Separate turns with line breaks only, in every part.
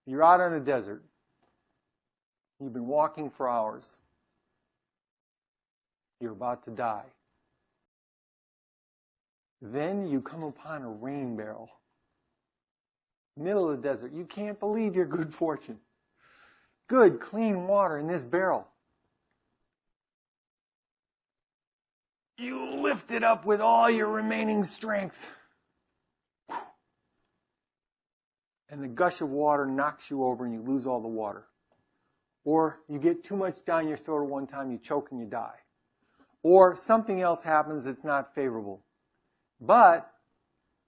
You're out on a desert. You've been walking for hours. You're about to die. Then you come upon a rain barrel. Middle of the desert. You can't believe your good fortune. Good, clean water in this barrel. You lift it up with all your remaining strength. And the gush of water knocks you over and you lose all the water. Or you get too much down your throat at one time, you choke and you die. Or something else happens that's not favorable. But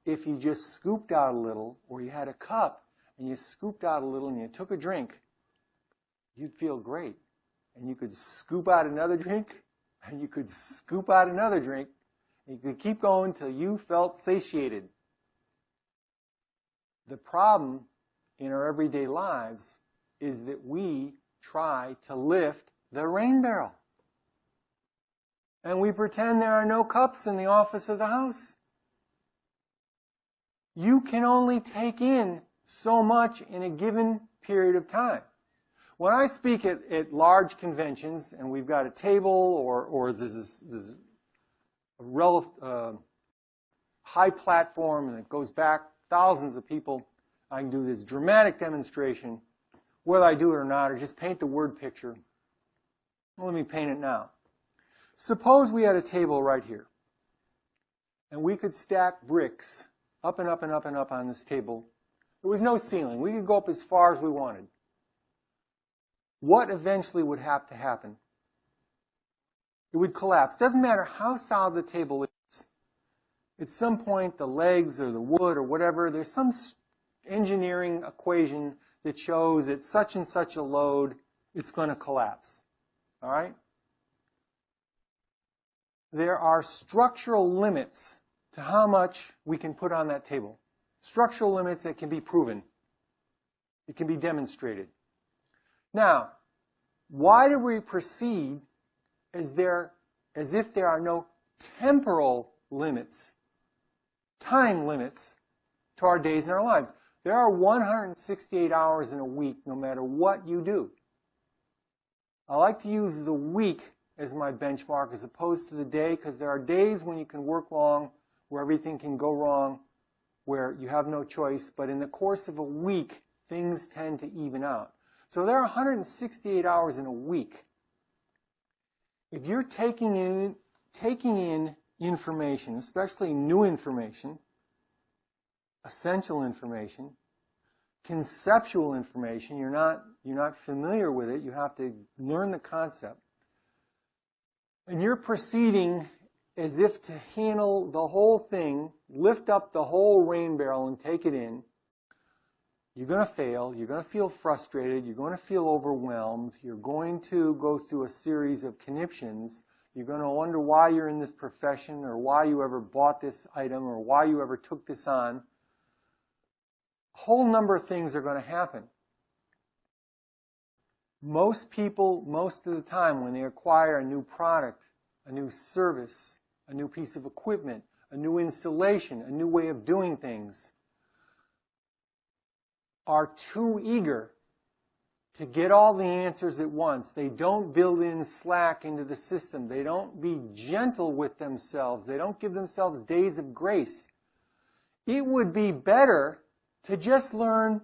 if you just scooped out a little, or you had a cup and you scooped out a little and you took a drink, you'd feel great. And you could scoop out another drink, and you could scoop out another drink, and you could keep going till you felt satiated. The problem in our everyday lives is that we try to lift the rain barrel. And we pretend there are no cups in the office or the house. You can only take in so much in a given period of time. When I speak at large conventions, and we've got a table or there's a high platform and it goes back thousands of people, I can do this dramatic demonstration, whether I do it or not, or just paint the word picture. Well, let me paint it now. Suppose we had a table right here, and we could stack bricks up and up and up and up on this table. There was no ceiling. We could go up as far as we wanted. What eventually would have to happen? It would collapse. Doesn't matter how solid the table is. At some point, the legs or the wood or whatever, there's some engineering equation that shows at such and such a load, it's going to collapse. All right? There are structural limits to how much we can put on that table. Structural limits that can be proven. It can be demonstrated. Now, why do we proceed as if there are no temporal limits, time limits to our days and our lives? There are 168 hours in a week, no matter what you do. I like to use the week as my benchmark as opposed to the day, because there are days when you can work long, where everything can go wrong, where you have no choice. But in the course of a week, things tend to even out. So there are 168 hours in a week. If you're taking in information, especially new information, essential information, conceptual information, you're not familiar with it, you have to learn the concept, and you're proceeding as if to handle the whole thing, lift up the whole rain barrel and take it in, you're going to fail, you're going to feel frustrated, you're going to feel overwhelmed, you're going to go through a series of conniptions, you're going to wonder why you're in this profession, or why you ever bought this item, or why you ever took this on. A whole number of things are going to happen. Most people, most of the time, when they acquire a new product, a new service, a new piece of equipment, a new installation, a new way of doing things, are too eager to get all the answers at once. They don't build in slack into the system. They don't be gentle with themselves. They don't give themselves days of grace. It would be better to just learn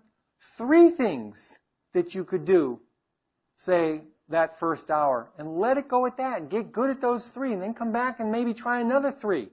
3 things that you could do, say, that first hour, and let it go at that. Get good at those 3, and then come back and maybe try another 3.